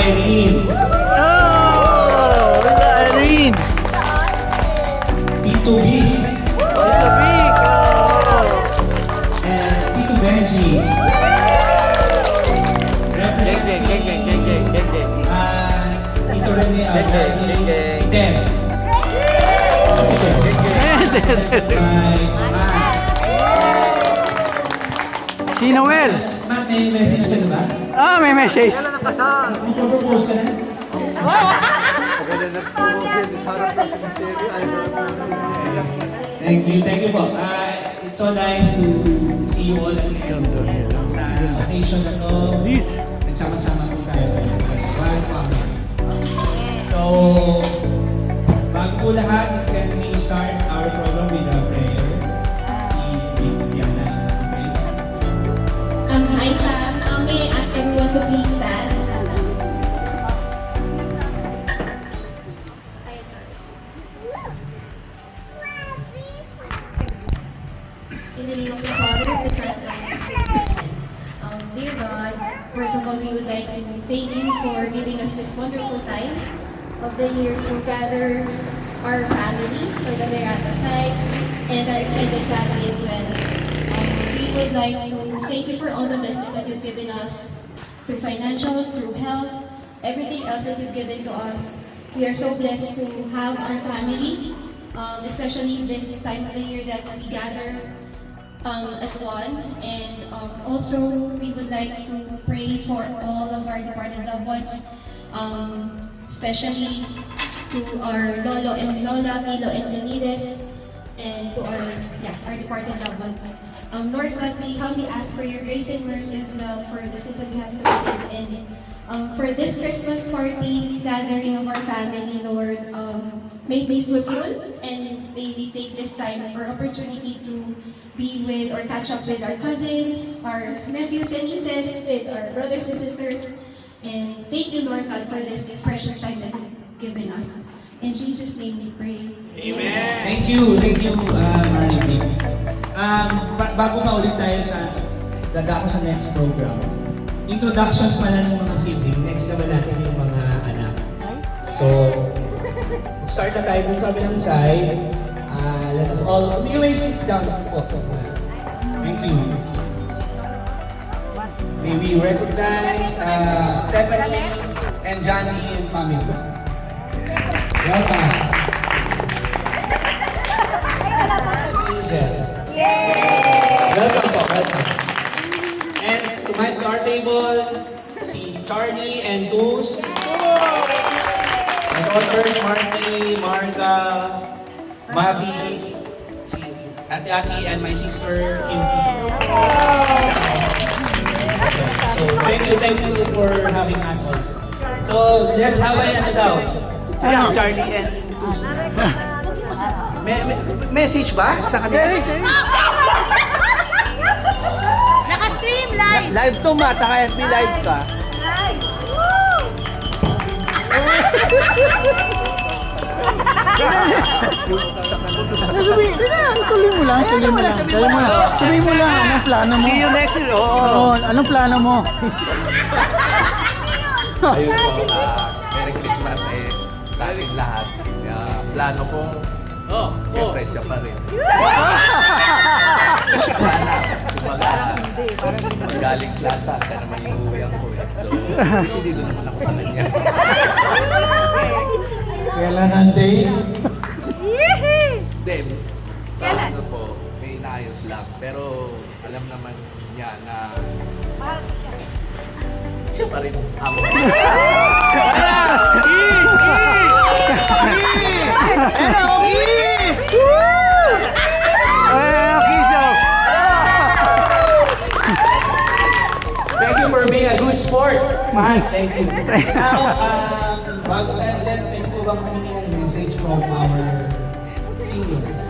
Irene. Oh! Wala, Irene! Tito B. Tito Vic! Oh! And Tito Benji. Geng, geng, geng, geng, geng, geng, geng. Tito Rene, Geng, geng, geng, geng. si Des. Si Des. My Matt. Si Noel! Matt, may message ka na ba? Ah, may message! Magpapropose ka na? Thank you po. It's so nice to see you all again. Sa occasion na to, nagsama-sama po tayo as one family. So, bago po lahat, can we start our program with a prayer? Si Diana, okay? Hi, Pam. May I ask everyone to please stand? In the name of the Father, and the Son, and the Holy Spirit. Dear God, first of all, we would like to thank you for giving us this wonderful time of the year to gather our family for the Miranda side and our extended family as well. We would like to thank you for all the blessings that you've given us through financial, through health, everything else that you've given to us. We are so blessed to have our family, especially this time of the year that we gather as one. And also, we would like to pray for all of our departed loved ones, especially to our Lolo and Lola, Milo and Leonidas, and to our departed loved ones. Lord God, we humbly ask for your grace and mercy as well for the sins that we have committed. And for this Christmas party gathering of our family, Lord, may it be fruitful, and may we take this time or opportunity to be with or catch up with our cousins, our nephews and nieces, with our brothers and sisters. And thank you, Lord God, for this precious time that you've given us. In Jesus' name we pray. Amen. Thank you, Mary B. Bago maulit tayo sa dadako sa next program, introductions pala ng mga sibling. Next naman natin yung mga anak. So, start na tayo dun sa kabilang side. Let us all, you may sit down po. Thank you. May we recognize Stephanie and Johnny and family. Welcome. Angel. Welcome po, welcome. And to our table, si Charlie and Duz. My daughters, Marty, Martha, Mavi, si Ate Aki, and my sister, Kinty. So, thank you for having us also. So, let's have ano daw. Yeah, Charlie and Duz. Message ba sa kanila? Naka-stream live! Live to, Matt. Naka-FB live ka. Live! Woo! Tuloy mo lang. Sabihin mo lang, anong plano mo? See you next year. Oo. Oo, anong plano mo? Ayun po, Merry Christmas sa ating lahat. Plano kong, siyempre siya pa rin. Magaling plata, siya naman yung uwihan ko. So, decidido naman ako sa kanya. Kailan ang date? Then, sa ano po, may inayos lang. Pero alam naman niya na siya pa rin amo. Thank you for being a good sport. Mahal, thank you. Now, bago tayo ulit, pwede po bang humingi ng message from our seniors?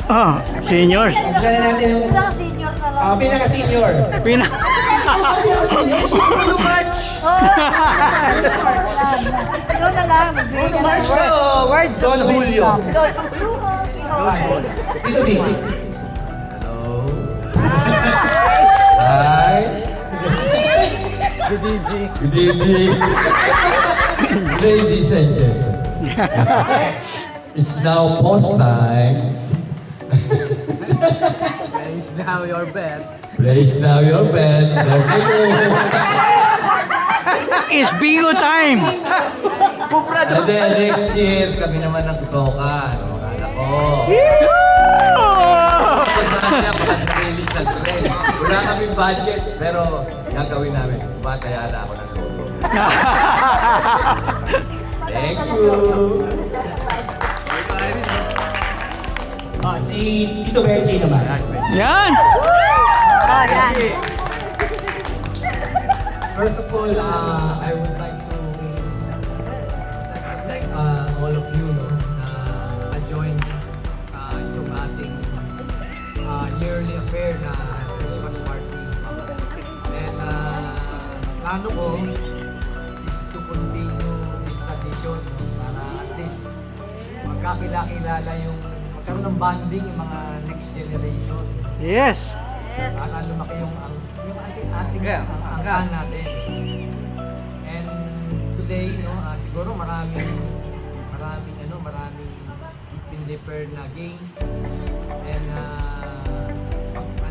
Oh, senior. Pagkala natin yung Senior na lang. pinaka-senior. Pinaka-senior, si Bruno March. Ikaw na lang. Bruno March o Don Julio? Dito, Vic. Hello? Hi. Good evening. Good evening. Ladies and gentlemen. It's now pause time. Place now your bets. Place now your bet. There we go. It's bingo time! And then next year, kami naman ang tutokan. Mga anak ko. Kaya pala sa release ng tren. Wala kaming budget, pero gagawin namin. Batayaan ako ng toto. Thank you. Si Tito Benji naman. Yan! Oh, yan. First of all, I would like to thank all of you sa join yung ating yearly affair na Christmas party. And plano ko is to continue this tradition para at least magkakilala yung magkaroon ng bonding yung mga next generation. Yes! Para lumaki yung ating angkan natin. And today, siguro maraming pinliper na games. And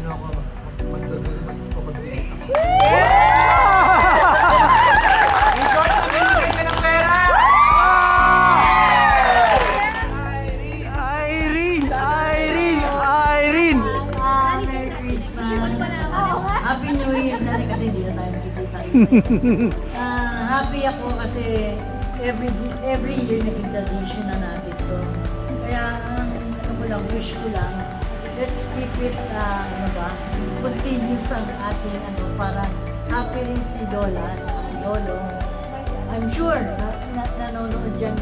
magpapagdilip ako. Irene! Irene! Irene! Merry Christmas. Happy New Year na rin kasi hindi na tayo nakikita. Happy ako kasi every year naging tradition na natin to. Kaya wish ko lang, let's keep it, continuous ang ating para happy rin si Lola at si Lolo. I'm sure nanonood dyan.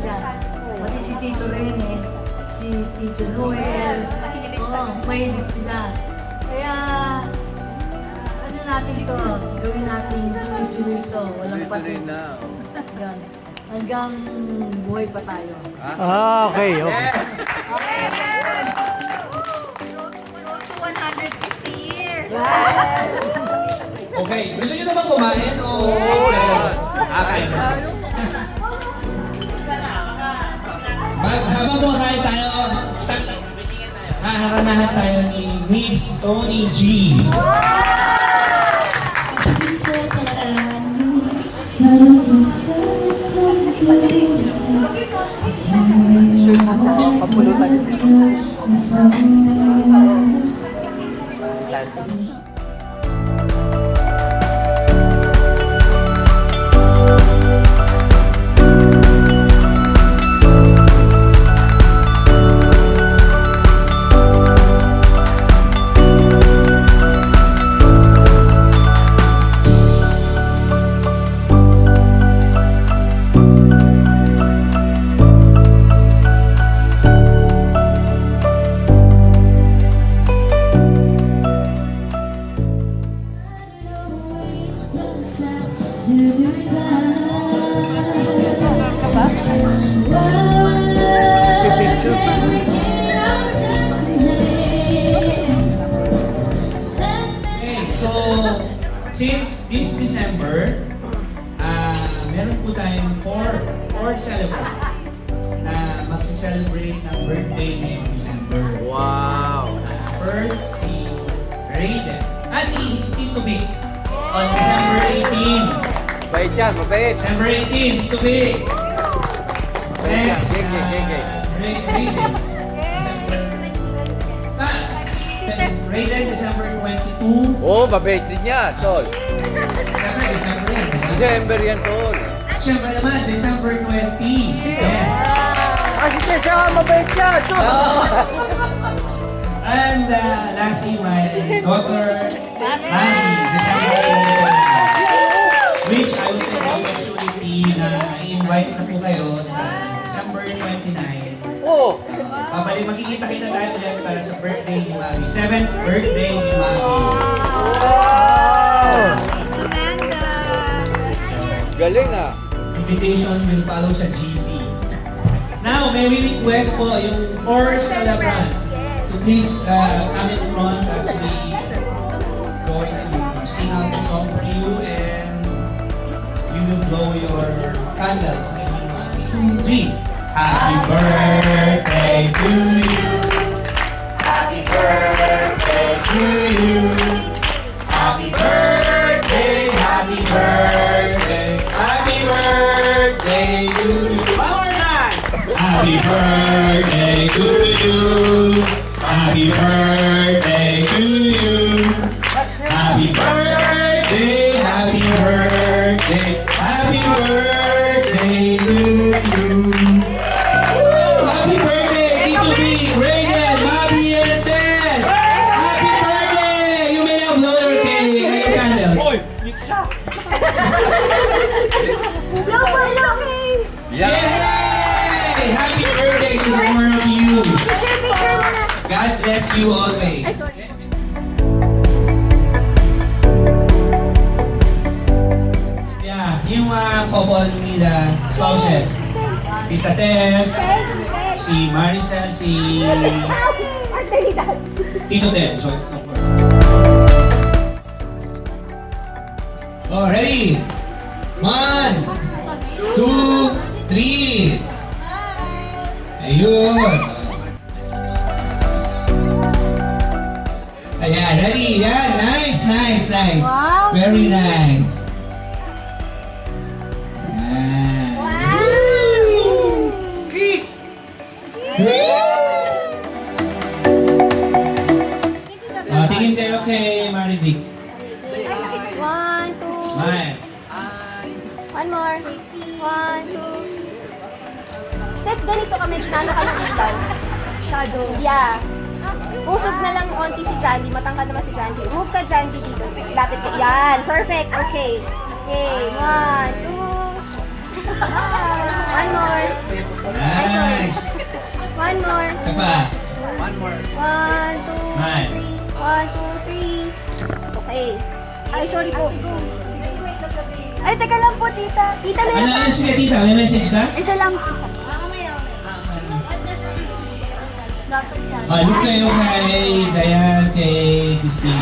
Pati si Tito Rene, si Tito Noel, mahilig sila. Kaya, natin to, gawin natin tuloy-tuloy to, walang pati. Yan. Hanggang buhay pa tayo. Okay, okay. Okay, Road to 150 years. Okay, gusto nyo naman kumain o... Okay. Habang kumakain tayo, haharanahan tayo ni Miss Tony G. Pagpapit po sa lahat. Okay, so since this December, meron po tayong fourth celebrant na magsi-celebrate ng birthday ngayong December. Wow! First, si Raiden. Si Tito Vic on December 18. Mabait yan, mabait! December 18, Tito Vic. Next, Raiden. Raiden, December 22. Oh, mabait din yan, tol. Siyempre, December yan, di ba? December yan, tol. Siyempre naman, December 20. Yes. Si Tessa, mabait yan, tol. And lastly, my daughter, Manny, December 20. Which I will take the opportunity na i-invite na po kayo sa December 29. Oh! Magkikita-kita tayo ulit para sa birthday ni Mami. 7th birthday ni Mami. Galing ah! Invitation will follow sa GC. Now, may we request po yung 4 celebrants to please come in front as we going to sing out the song for you and blow your candles. I mean, 1, 2, 3. Happy birthday to you. Happy birthday to you. Happy birthday, happy birthday, happy birthday to you. One more time. Happy birthday to you. Happy birthday to you. Happy birthday, happy birthday, happy birthday to you. Woo! Happy birthday, Tito B, Rayyan, Bobby, and Tess! Happy birthday! You may now blow your candles. Yeah. Yay! Happy birthday to the four of you. God bless you always. Yeah, yung couple nila, spouses. Tita Tess, si Maricel, si Tito Ted. So, oh, ready? 1, 2, 3. Ayun. Ayan, ready? Yan, nice, nice, nice. Wow. Very nice. Ayan. Woo! Tingin kayo kay Marivic. 1, 2. Smile. One more. 1, 2. Step ganito ka, medyo nalo ka ng ilaw. Shadow. Yeah. Usog na lang onti si Jandy. Matangkad naman si Jandy. Move ka, Jandy, dito. Lapit ka. Yan. Perfect. Okay. Okay. 1, 2. One more. Nice. One more. Isa pa. 1, 2, Smile. 3. 1, 2, 3. Okay. Ay, sorry po. Ay, teka lang po, tita. Tita, meron Ano, sige tita, may message ka? Isa lang. Look kayo kay Dayan, kay Christine.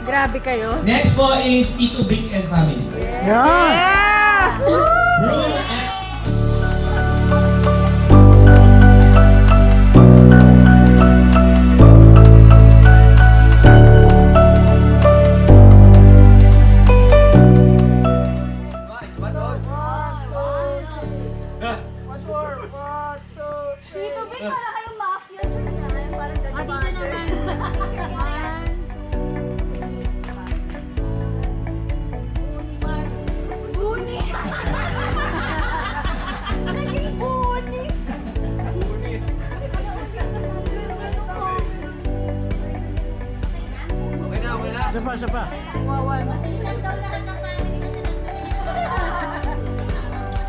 Grabe kayo. Next po is Tito Vic and family. Yan! Bro and... Tito Vic, para kayong mafia dyan yan. Parang ganun. Dito naman. Buni. Naging buni. Isa pa, isa pa. Wawan.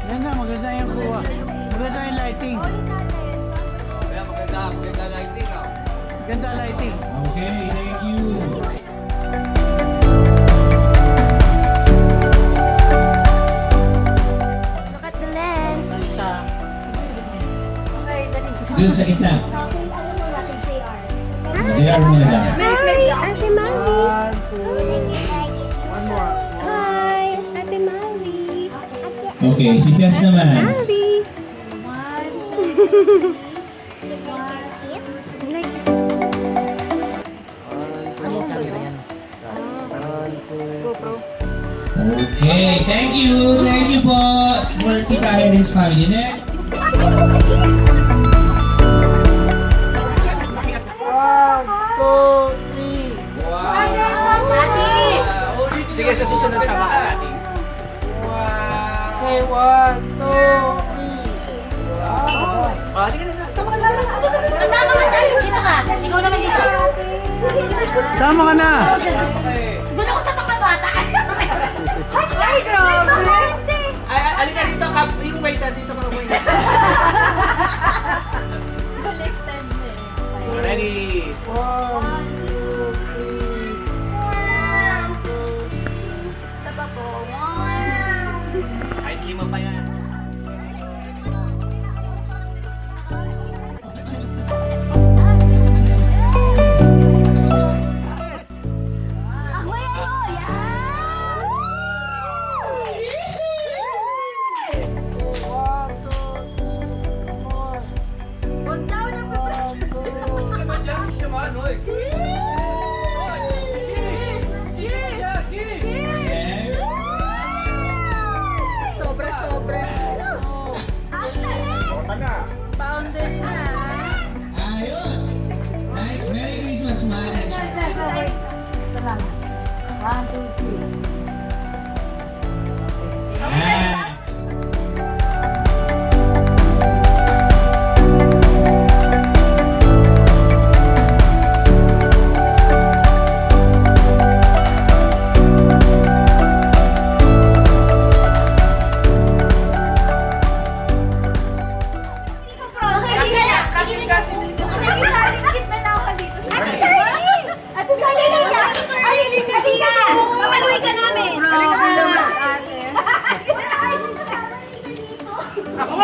Yan na, maganda yung kuha. Maganda yung lighting. Kaya maganda lighting ah. Maganda lighting. Okay, thank you. Look at the lens. Isa. Okay, dali. Doon sa gitna. JR muna lang. Hi, Ate Mami. 1, 2. One more. Hi, Ate Mami. Okay, si Tess naman. Mami. GoPro. Okay, thank you. Thank you po for Tita Helen's family. Next. 1, 2, 3. Sige, sa susunod sama ka natin. Okay, 1, 2, 3. Kasama ka tayo. Dito ka. Ikaw naman dito. Tama ka na. Doon ako sa pangabata. Ay, grabe. Ay, alika dito, yung waiter dito ka waiter. Balik time na eh. Ready? 1, 2, 3. Isa pa po. 1. Kahit 5 pa yan. Ako yan o. Yan.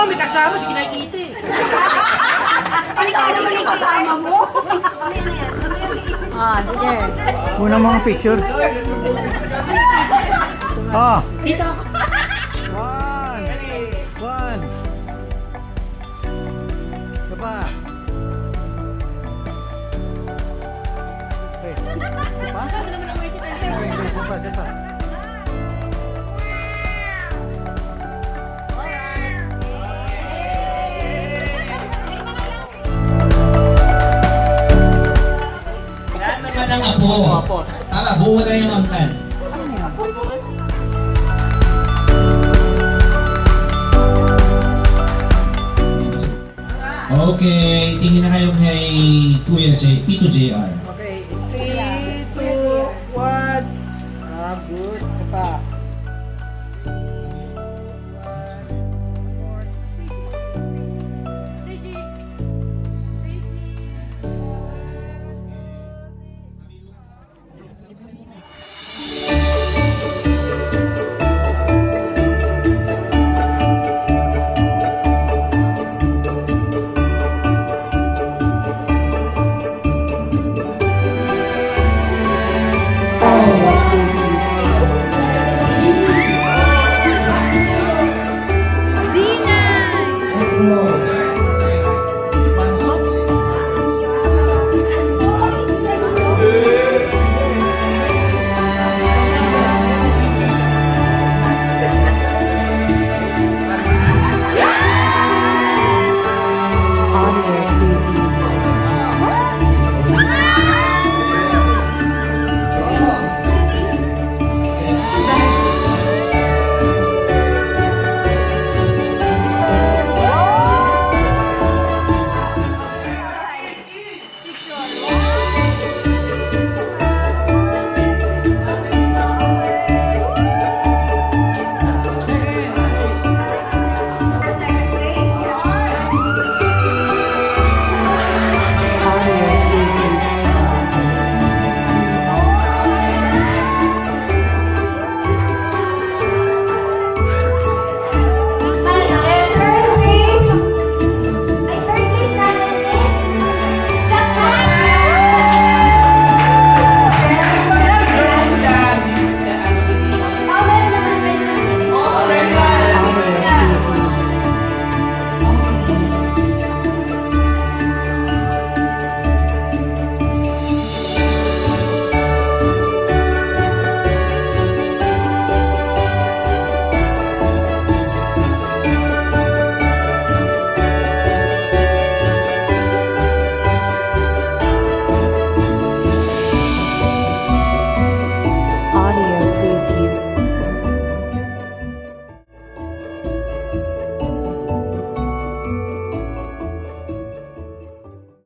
may kasama, di kinakita eh. Ah, sige. Unang mga picture. Ah. Dito ako. One. Isa pa. Okay. Isa pa? Okay, isa pa. Naman ang apo. Tara, buo na yung angkan. Okay, tingin na kayo kay Kuya J, Tito JR. Okay, 3, 2, 1. Ah, good. Isa pa. Be nice!